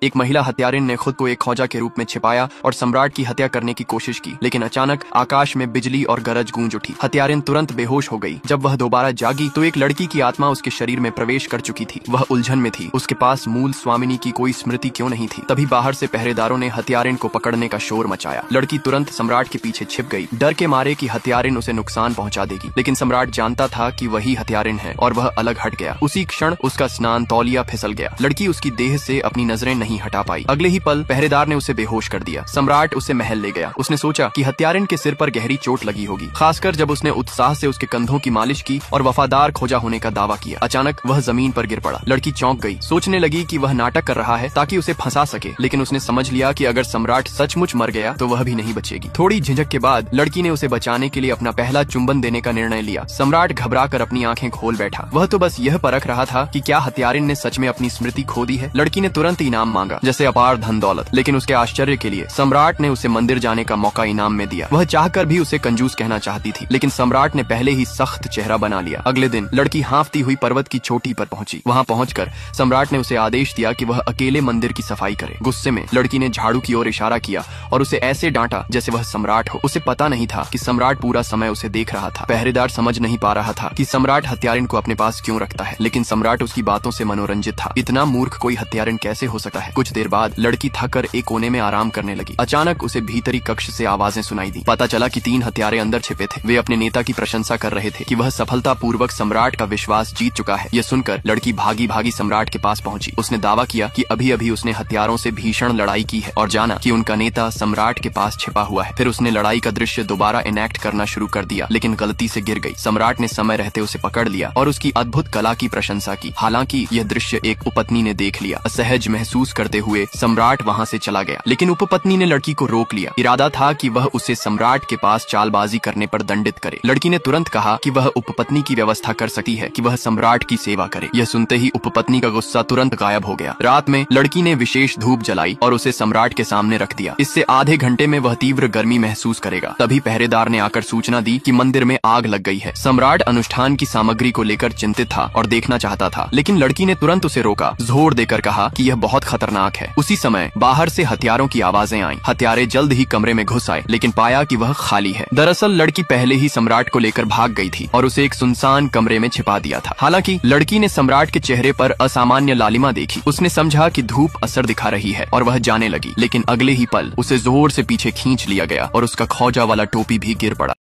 एक महिला हत्यारिन ने खुद को एक खौजा के रूप में छिपाया और सम्राट की हत्या करने की कोशिश की, लेकिन अचानक आकाश में बिजली और गरज गूंज उठी। हत्यारिन तुरंत बेहोश हो गई। जब वह दोबारा जागी तो एक लड़की की आत्मा उसके शरीर में प्रवेश कर चुकी थी। वह उलझन में थी, उसके पास मूल स्वामिनी की कोई स्मृति क्यों नहीं थी। तभी बाहर से पहरेदारों ने हत्यारिन को पकड़ने का शोर मचाया। लड़की तुरंत सम्राट के पीछे छिप गई, डर के मारे कि हत्यारिन उसे नुकसान पहुंचा देगी। लेकिन सम्राट जानता था कि वही हत्यारिन है और वह अलग हट गया। उसी क्षण उसका स्नान तौलिया फिसल गया। लड़की उसकी देह से अपनी नजरें नहीं हटा पाई। अगले ही पल पहरेदार ने उसे बेहोश कर दिया। सम्राट उसे महल ले गया। उसने सोचा कि हत्यारिन के सिर पर गहरी चोट लगी होगी, खासकर जब उसने उत्साह से उसके कंधों की मालिश की और वफादार खोजा होने का दावा किया। अचानक वह जमीन पर गिर पड़ा। लड़की चौंक गई, सोचने लगी कि वह नाटक कर रहा है ताकि उसे फंसा सके, लेकिन उसने समझ लिया कि अगर सम्राट सचमुच मर गया तो वह भी नहीं बचेगी। थोड़ी झिझक के बाद लड़की ने उसे बचाने के लिए अपना पहला चुंबन देने का निर्णय लिया। सम्राट घबराकर अपनी आंखें खोल बैठा। वह तो बस यह परख रहा था कि क्या हत्यारिन ने सच में अपनी स्मृति खो दी है। लड़की ने तुरंत इनाम मांगा, जैसे अपार धन दौलत, लेकिन उसके आश्चर्य के लिए सम्राट ने उसे मंदिर जाने का मौका इनाम में दिया। वह चाहकर भी उसे कंजूस कहना चाहती थी, लेकिन सम्राट ने पहले ही सख्त चेहरा बना लिया। अगले दिन लड़की हाँफती हुई पर्वत की चोटी पर पहुंची। वहां पहुंचकर सम्राट ने उसे आदेश दिया कि वह अकेले मंदिर की सफाई करे। गुस्से में लड़की ने झाड़ू की ओर इशारा किया और उसे ऐसे डांटा जैसे वह सम्राट हो। उसे पता नहीं था कि सम्राट पूरा समय उसे देख रहा था। पहरेदार समझ नहीं पा रहा था कि सम्राट हत्यारिन को अपने पास क्यों रखता है, लेकिन सम्राट उसकी बातों से मनोरंजित था। इतना मूर्ख कोई हत्यारिन कैसे हो सकता है। कुछ देर बाद लड़की थक कर एक कोने में आराम करने लगी। अचानक उसे भीतरी कक्ष से आवाजें सुनाई दी। पता चला कि 3 हत्यारे अंदर छिपे थे। वे अपने नेता की प्रशंसा कर रहे थे कि वह सफलतापूर्वक सम्राट का विश्वास जीत चुका है। यह सुनकर लड़की भागी भागी सम्राट के पास पहुंची। उसने दावा किया कि अभी अभी उसने हत्यारों से भीषण लड़ाई की है और जाना कि उनका नेता सम्राट के पास छिपा हुआ है। फिर उसने लड़ाई का दृश्य दोबारा इनेक्ट करना शुरू कर दिया, लेकिन गलती से गिर गई। सम्राट ने समय रहते उसे पकड़ लिया और उसकी अद्भुत कला की प्रशंसा की। हालांकि यह दृश्य एक उपपत्नी ने देख लिया। असहज महसूस करते हुए सम्राट वहां से चला गया, लेकिन उपपत्नी ने लड़की को रोक लिया। इरादा था कि वह उसे सम्राट के पास चालबाजी करने पर दंडित करे। लड़की ने तुरंत कहा कि वह उपपत्नी की व्यवस्था कर सकती है कि वह सम्राट की सेवा करे। यह सुनते ही उपपत्नी का गुस्सा तुरंत गायब हो गया। रात में लड़की ने विशेष धूप जलाई और उसे सम्राट के सामने रख दिया। इससे आधे घंटे में वह तीव्र गर्मी महसूस करेगा। तभी पहरेदार ने आकर सूचना दी कि मंदिर में आग लग गई है। सम्राट अनुष्ठान की सामग्री को लेकर चिंतित था और देखना चाहता था, लेकिन लड़की ने तुरंत उसे रोका, जोर देकर कहा कि यह बहुत खतरनाक है। उसी समय बाहर से हथियारों की आवाजें आईं। हत्यारे जल्द ही कमरे में घुस आए, लेकिन पाया कि वह खाली है। दरअसल लड़की पहले ही सम्राट को लेकर भाग गई थी और उसे एक सुनसान कमरे में छिपा दिया था। हालांकि लड़की ने सम्राट के चेहरे पर असामान्य लालिमा देखी। उसने समझा कि धूप असर दिखा रही है और वह जाने लगी, लेकिन अगले ही पल उसे जोर से पीछे खींच लिया गया और उसका खौजा वाला टोपी भी गिर पड़ा।